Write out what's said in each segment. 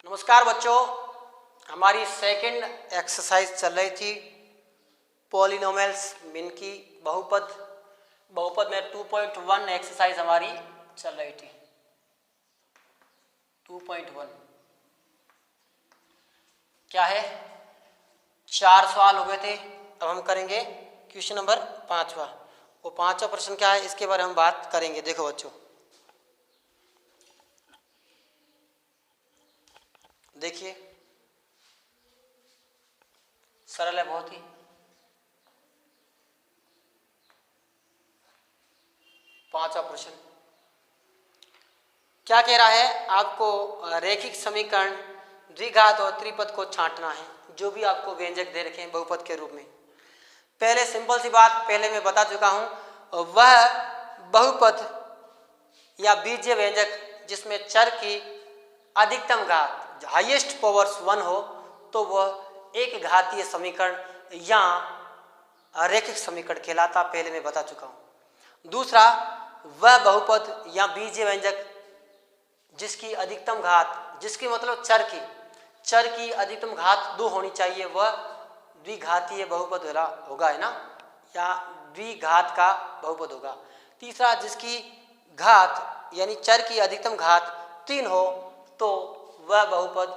नमस्कार बच्चों, हमारी सेकंड एक्सरसाइज चल रही थी पॉलिनोमियल्स मीन की बहुपद में 2.1 एक्सरसाइज हमारी चल रही थी। 2.1 क्या है? 4 सवाल हो गए थे। अब हम करेंगे क्वेश्चन नंबर 5वां। वो 5वां प्रश्न क्या है इसके बारे में हम बात करेंगे। देखो बच्चों, देखिए सरल है बहुत ही। पांचवा प्रश्न क्या कह रहा है? आपको रैखिक समीकरण द्विघात और त्रिपद को छांटना है, जो भी आपको व्यंजक दे रखे हैं बहुपद के रूप में। पहले सिंपल सी बात पहले मैं बता चुका हूं, वह बहुपद या बीजीय व्यंजक जिसमें चर की अधिकतम घात हाईएस्ट पावर्स 1 हो तो वह एक घातीय समीकरण या रैखिक समीकरण कहलाता, पहले मैं बता चुका हूं। दूसरा, वह बहुपद या बीजीय व्यंजक जिसकी अधिकतम घात, जिसकी मतलब चर की अधिकतम घात 2 होनी चाहिए, वह द्विघातीय बहुपद होगा, है ना, या द्विघात का बहुपद होगा। तीसरा, जिसकी घात यानी चर की अधिकतम घात 3 हो तो वह बहुपद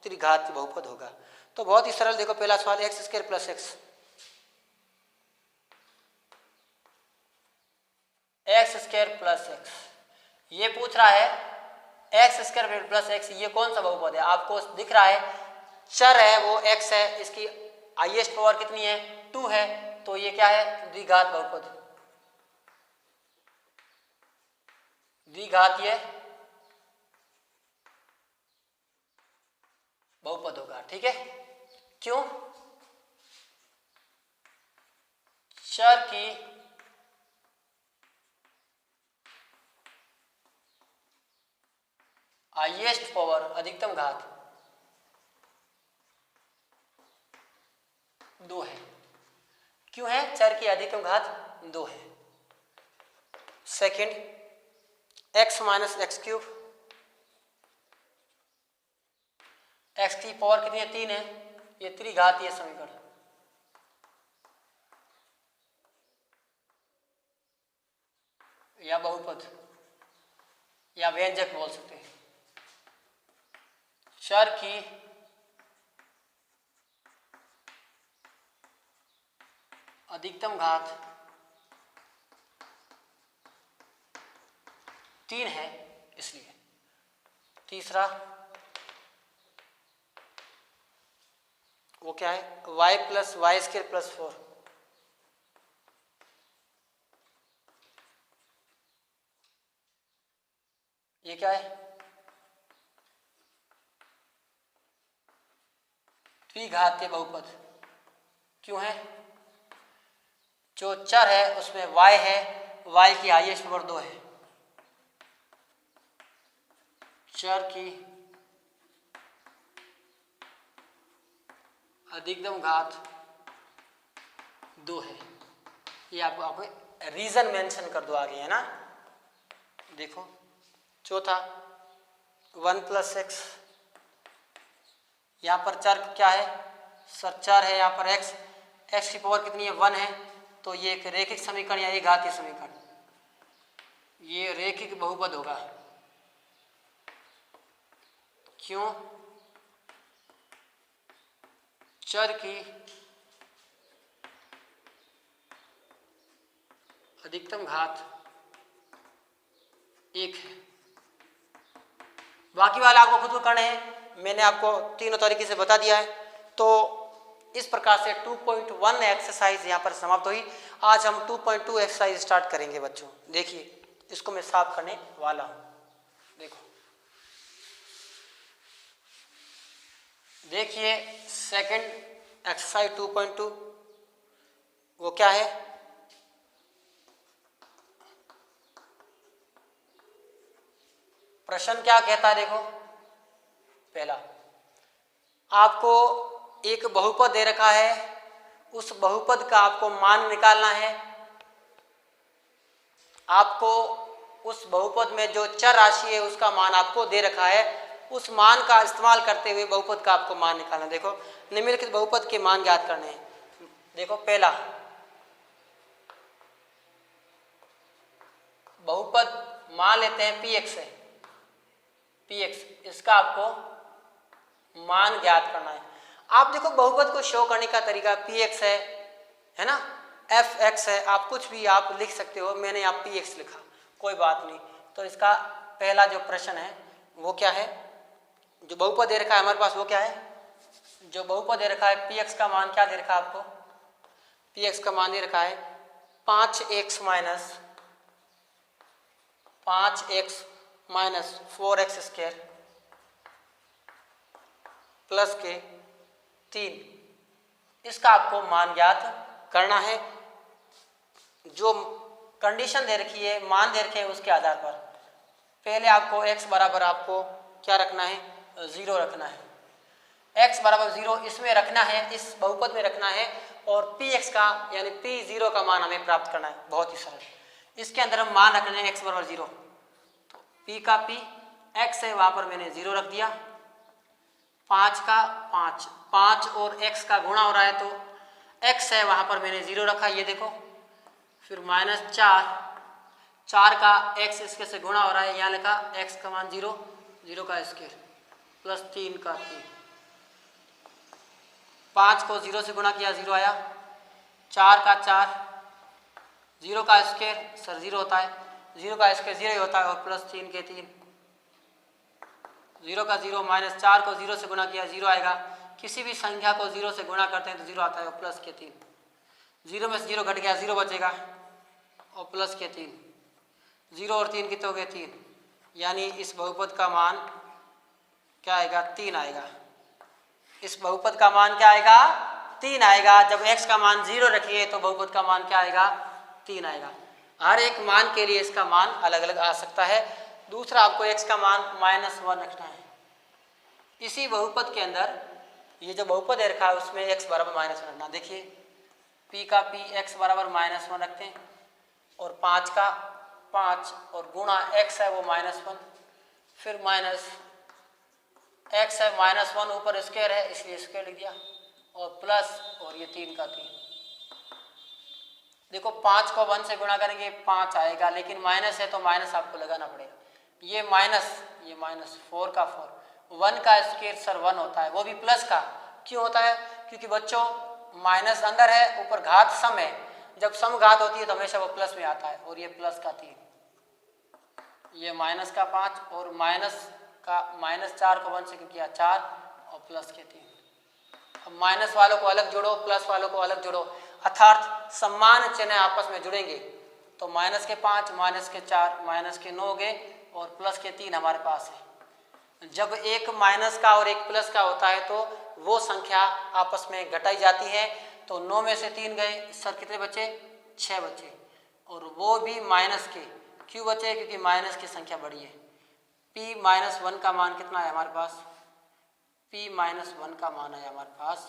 त्रिघातीय बहुपद होगा। तो बहुत ही सरल, देखो पहला सवाल x square plus x, x square plus x ये पूछ रहा है। एक्स स्क्वायर प्लस एक्स ये कौन सा बहुपद है? आपको दिख रहा है चर है वो एक्स है, इसकी हाईएस्ट पावर कितनी है? 2 है, तो ये क्या है? द्विघात बहुपद, द्विघातीय बहुपद होगा। ठीक है, क्यों? चर की हाईएस्ट पावर अधिकतम घात 2 है। क्यों है? चर की अधिकतम घात 2 है। Second, x minus x cube, x की पावर कितनी है? 3 है, ये त्रिघातीय समीकरण। या बहुपद या व्यंजक बोल सकते हैं। चर की अधिकतम घात 3 है इसलिए। तीसरा वो क्या है? y plus y square plus 4, ये क्या है? द्विघातीय बहुपद। क्यों है? जो चर है उसमें y है, y की हाईएस्ट पावर 2 है, चर की अधिकतम घात 2 है। ये आपको रीजन मेंशन कर दो आगे, है ना। देखो चौथा 1 प्लस एक्स, यहाँ पर चर क्या है? सर चर है यहाँ पर x, x की पावर कितनी है? 1 है, तो ये एक रैखिक समीकरण या एक घातीय समीकरण, ये रैखिक बहुपद होगा। क्यों? चर की अधिकतम घात 1 है। बाकी वाला आपको खुद को करना है, मैंने आपको तीनों तरीके से बता दिया है। तो इस प्रकार से 2.1 एक्सरसाइज यहाँ पर समाप्त हुई। आज हम 2.2 एक्सरसाइज स्टार्ट करेंगे बच्चों। देखिए इसको मैं साफ करने वाला हूँ। देखिए सेकंड एक्सरसाइज 2.2 वो क्या है? प्रश्न क्या कहता है? देखो पहला, आपको एक बहुपद दे रखा है, उस बहुपद का आपको मान निकालना है। आपको उस बहुपद में जो चर राशि है उसका मान आपको दे रखा है, उस मान का इस्तेमाल करते हुए बहुपद का आपको मान निकालना। देखो निम्नलिखित बहुपद के मान ज्ञात करने हैं। देखो पहला बहुपद मान लेते हैं px है, px, इसका आपको मान ज्ञात करना है। आप देखो बहुपद को शो करने का तरीका px है ना, fx है, आप कुछ भी आप लिख सकते हो। मैंने यहाँ px लिखा, कोई बात नहीं। तो इसका पहला जो प्रश्न है वो क्या है, जो बहुपद दे रखा है हमारे पास वो क्या है, जो बहुपद दे रखा है px का मान क्या दे रखा है आपको, px का मान दे रखा है 5x minus 4x square plus के 3। इसका आपको मान ज्ञात करना है। जो कंडीशन दे रखी है, मान दे रखे हैं, उसके आधार पर पहले आपको x बराबर आपको क्या रखना है, 0 रखना है। x बराबर 0 इसमें रखना है, इस बहुपद में रखना है, और px का यानी p0 का मान हमें प्राप्त करना है। बहुत ही सरल। इसके अंदर हम मान रखने हैं x बराबर 0, तो p का p, x है वहाँ पर मैंने 0 रख दिया, 5 का 5 और x का गुणा हो रहा है तो x है वहाँ पर मैंने 0 रखा, ये देखो। फिर माइनस 4 का x इसके से गुणा हो रहा है, यहाँ लिखा x का मान 0, 0 का स्क्वायर प्लस 3 का 3। 5 को 0 से गुणा किया, 0 आया। 4 का 4, 0 का स्क्वायर सर 0 होता है, 0 का स्क्वायर 0 ही होता है, और प्लस 3 के 3, 0 का 0 माइनस 4 को 0 से गुणा किया, 0 आएगा। किसी भी संख्या को 0 से गुणा करते हैं तो 0 आता है, और प्लस के 3, 0 में से 0 घट गया, 0 बचेगा, और प्लस के 3, 0 और 3 कितने हो गए, 3। यानी इस बहुपद का मान क्या आएगा, 3 आएगा। इस बहुपद का मान क्या आएगा, 3 आएगा। जब x का मान 0 रखिए तो बहुपद का मान क्या आएगा, 3 आएगा। हर एक मान के लिए इसका मान अलग अलग आ सकता है। दूसरा आपको x का मान -1 रखना है। इसी बहुपद के अंदर ये जो बहुपद है रखा है उसमें x बराबर -1 रखना। देखिए p का p x बराबर -1 रखते हैं, और 5 का 5 और गुणा x है वो -1, फिर माइनस x है -1, ऊपर स्क्वायर है इसलिए स्क्वायर लिख दिया, और प्लस, और ये 3 का 3। देखो 5 को 1 से गुणा करेंगे 5 आएगा, लेकिन माइनस है तो माइनस आपको लगाना पड़ेगा। ये माइनस 4 का 4, 1 का स्क्वायर सर 1 होता है, वो भी प्लस का। क्यों होता है, क्योंकि बच्चों माइनस अंदर है, ऊपर घात सम है, जब सम घात होती है तो हमेशा वो प्लस में आता है। और ये प्लस का 3, ये माइनस का 5, और -4 को 1 से किया 4, और प्लस के 3। अब माइनस वालों को अलग जोड़ो, प्लस वालों को अलग जोड़ो, अर्थात समान चिन्ह आपस में जुड़ेंगे तो माइनस के 5, माइनस के 4, माइनस के 9 हो गए, और प्लस के 3 हमारे पास है। जब एक माइनस का और एक प्लस का होता है तो वो संख्या आपस में घटाई जाती है, तो 9 में से 3 गए, सर कितने बचे, 6 बचे, और वो भी माइनस के। क्यों बचे, क्योंकि माइनस की संख्या बड़ी है। p-1 का मान कितना है हमारे पास, p-1 का मान है हमारे पास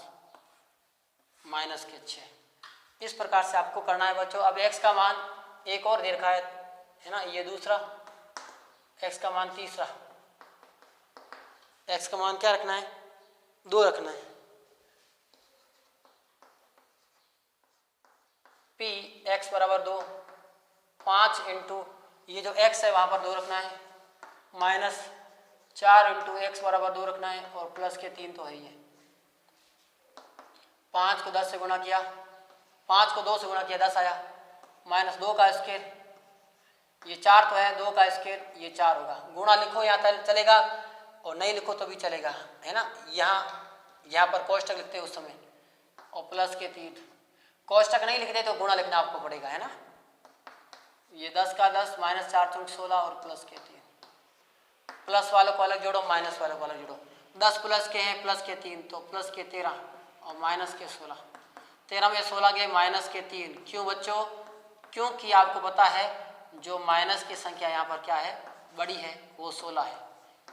माइनस के 6। इस प्रकार से आपको करना है बच्चों। अब x का मान एक और दे रखा है ना, ये दूसरा, x का मान तीसरा। x का मान क्या रखना है, 2 रखना है। p x बराबर 2, 5 इंटू ये जो x है वहाँ पर 2 रखना है, माइनस 4 इंटू एक्स बराबर 2 रखना है, और प्लस के 3 तो है ही है। 5 को 10 से गुणा किया, 5 को 2 से गुणा किया 10 आया, माइनस 2 का स्क्वायर, ये 4 तो है, 2 का स्क्वायर ये 4 होगा। गुणा लिखो यहाँ चलेगा, और नहीं लिखो तो भी चलेगा, है ना। यहाँ पर कोष्टक लिखते हैं उस समय, और प्लस के 3। कोष्टक नहीं लिखते तो गुणा लिखना आपको पड़ेगा, है ना। ये 10 का 10, माइनस 4 चौक 16, और प्लस के 3। प्लस वालों को अलग जोड़ो, माइनस वालों को अलग जोड़ो। 10 प्लस के हैं, प्लस के 3, तो प्लस के 13 और माइनस के 16। 13 में 16 गए, माइनस के 3। क्यों बच्चों, क्योंकि आपको पता है जो माइनस की संख्या यहाँ पर क्या है, बड़ी है, वो 16 है।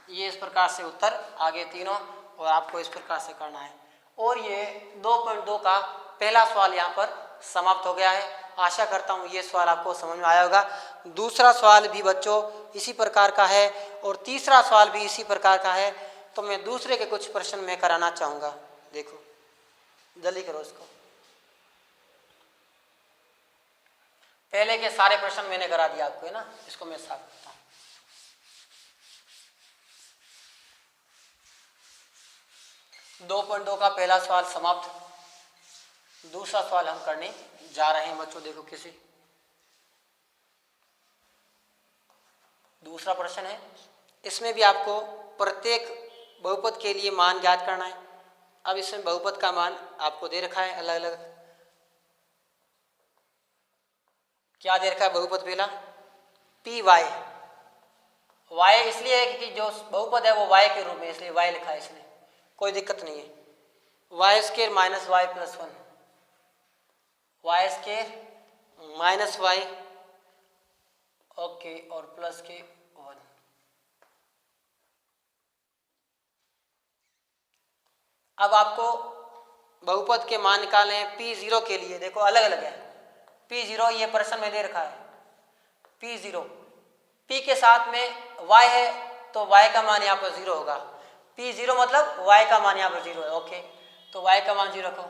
ये इस प्रकार से उत्तर आगे तीनों, और आपको इस प्रकार से करना है। और ये 2.2 का पहला सवाल यहाँ पर समाप्त हो गया है। आशा करता हूँ ये सवाल आपको समझ में आया होगा। दूसरा सवाल भी बच्चों इसी प्रकार का है, और तीसरा सवाल भी इसी प्रकार का है। तो मैं दूसरे के कुछ प्रश्न मैं कराना चाहूँगा। देखो जल्दी करो इसको। पहले के सारे प्रश्न मैंने करा दिया आपको, है ना। इसको मैं साफ करता हूँ। दो 2.2 का पहला सवाल समाप्त। दूसरा सवाल हम करने जा रहे हैं बच्चों। देखो किसी दूसरा प्रश्न है, इसमें भी आपको प्रत्येक बहुपद के लिए मान ज्ञात करना है। अब इसमें बहुपद का मान आपको दे रखा है अलग अलग। क्या दे रखा है बहुपद पहला? P Y. वाई इसलिए है कि जो बहुपद है वो वाई के रूप में, इसलिए वाई लिखा है इसने, कोई दिक्कत नहीं है। Y square minus y plus 1, y square minus y okay और प्लस के 1। अब आपको बहुपद के मान निकालने हैं P0 के लिए। देखो अलग अलग है। P0 ये प्रश्न में दे रखा है। P0 P के साथ में y है तो y का मान यहाँ पर 0 होगा। P0 मतलब y का मान यहाँ पर 0 है। ओके, तो y का मान 0 रखो,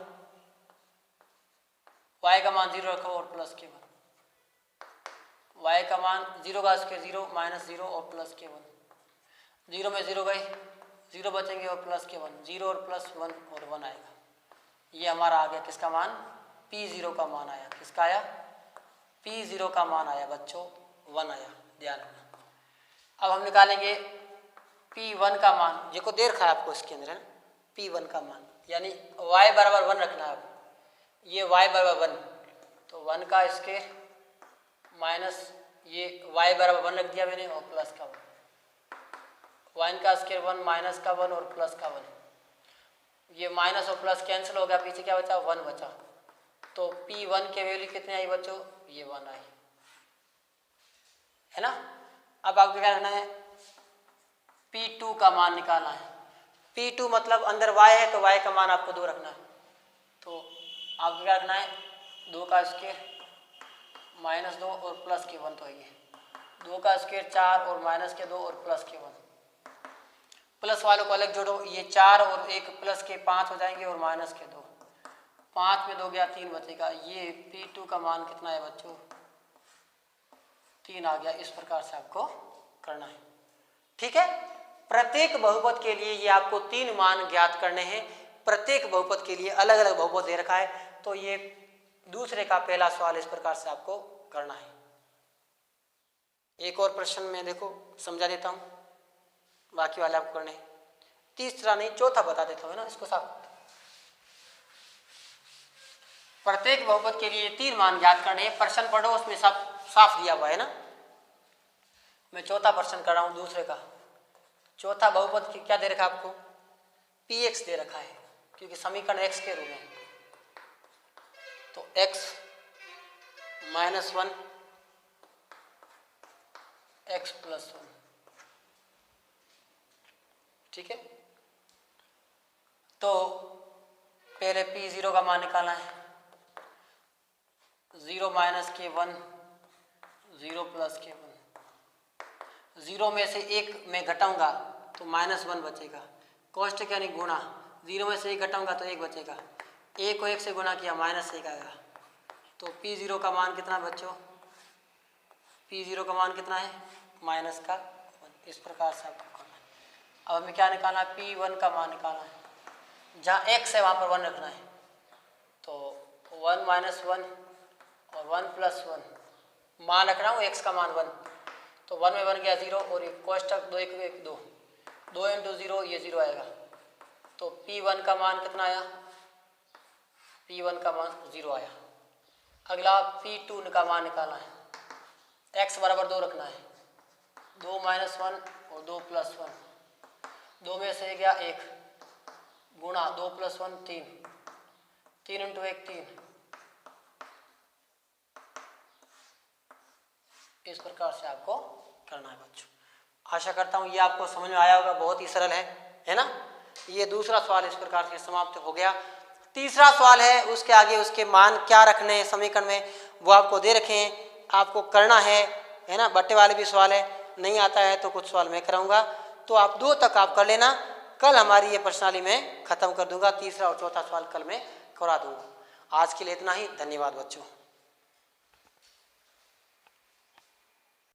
y का मान 0 रखो और प्लस के 1। y का मान 0 का स्क्वायर 0 माइनस 0 और प्लस के 1। 0 में 0 गए, 0 बचेंगे और प्लस के 1। 0 और प्लस 1 और 1 आएगा। ये हमारा आ गया किसका मान? P0 का मान आया। किसका आया? P0 का मान आया बच्चों, 1 आया। ध्यान रखना। अब हम निकालेंगे P1 का मान, जिसको दे रखा है आपको इसके अंदर है ना। P1 का मान यानी y बराबर 1 रखना है। ये y बराबर 1, तो 1 का स्क्वायर माइनस ये y बराबर 1 रख दिया मैंने और प्लस का 1। 1 का स्क्वायर 1 माइनस का 1 और प्लस का 1। ये माइनस और प्लस कैंसिल हो गया, पीछे क्या बचा? 1 बचा। तो P1 के वैल्यू कितने आई बच्चों? ये 1 आई, है ना। अब आपको क्या करना है? P2 का मान निकालना है। P2 मतलब अंदर y है तो y का मान आपको 2 रखना है। तो आपको क्या रखना है? 2 का स्क्वायर माइनस 2 और प्लस के 1। तो ये 2 का स्क्वायर 4 और माइनस के 2 और प्लस के 1। प्लस वालों को अलग जोड़ो, ये 4 और 1 प्लस के 5 हो जाएंगे और माइनस के 2। 5 में 2 गया, 3 बचेगा। ये P2 का मान कितना है बच्चों? 3 आ गया। इस प्रकार से आपको करना है, ठीक है। प्रत्येक बहुपद के लिए ये आपको 3 मान ज्ञात करने हैं। प्रत्येक बहुपद के लिए अलग अलग बहुपद दे रखा है। तो ये दूसरे का पहला सवाल इस प्रकार से आपको करना है। एक और प्रश्न में देखो समझा देता हूं, बाकी वाले आपको करने हैं। तीसरा नहीं, चौथा बता देता हूं, है ना। इसको साफ, प्रत्येक बहुपद के लिए 3 मान ज्ञात करने हैं। प्रश्न पढ़ो, उसमें सब साफ दिया हुआ है ना। मैं चौथा प्रश्न कर रहा हूं दूसरे का। चौथा बहुपद क्या दे रखा है आपको? Px दे रखा है, क्योंकि समीकरण x के रूप में। तो x माइनस 1 x प्लस 1, ठीक है। तो पहले P0 का मान निकालना है। 0 माइनस के 1, 0 प्लस के 1। 0 में से 1 में घटाऊंगा तो माइनस 1 बचेगा। कोष्टक यानी गुणा, 0 में से 1 घटाऊंगा तो 1 बचेगा। 1 को 1 से गुणा किया, माइनस 1 आएगा। तो P0 का मान कितना बच्चों? P0 का मान कितना है? माइनस का 1। इस प्रकार से आपको करना है। अब हमें क्या निकालना है? P1 का मान निकालना है। जहाँ x है वहाँ पर 1 रखना है। तो 1 माइनस 1 और 1 प्लस 1 मान रख रहा हूँ, x का मान 1। तो 1 में 1 गया 0 और एक कोष्टक 2 1 1 2, 2 इंटू 0 ये 0 आएगा। तो P1 का मान कितना आया? P1 का मान 0 आया। अगला P2 का मान निकालना है। x बराबर 2 रखना है। 2 माइनस 1 और 2 प्लस 1। 2 में से गया 1 गुणा 2 प्लस 1 3, 3 इंटू 1 3। इस प्रकार से आपको करना है बच्चों। आशा करता हूँ ये आपको समझ में आया होगा। बहुत ही सरल है ना। ये दूसरा सवाल इस प्रकार से समाप्त हो गया। तीसरा सवाल है, उसके आगे उसके मान क्या रखने हैं समीकरण में वो आपको दे रखे हैं, आपको करना है ना। बट्टे वाले भी सवाल है, नहीं आता है तो कुछ सवाल मैं कराऊंगा। तो आप 2 तक आप कर लेना, कल हमारी ये प्रश्नावली मैं खत्म कर दूंगा, तीसरा और चौथा सवाल कल मैं करा दूंगा। आज के लिए इतना ही, धन्यवाद बच्चों।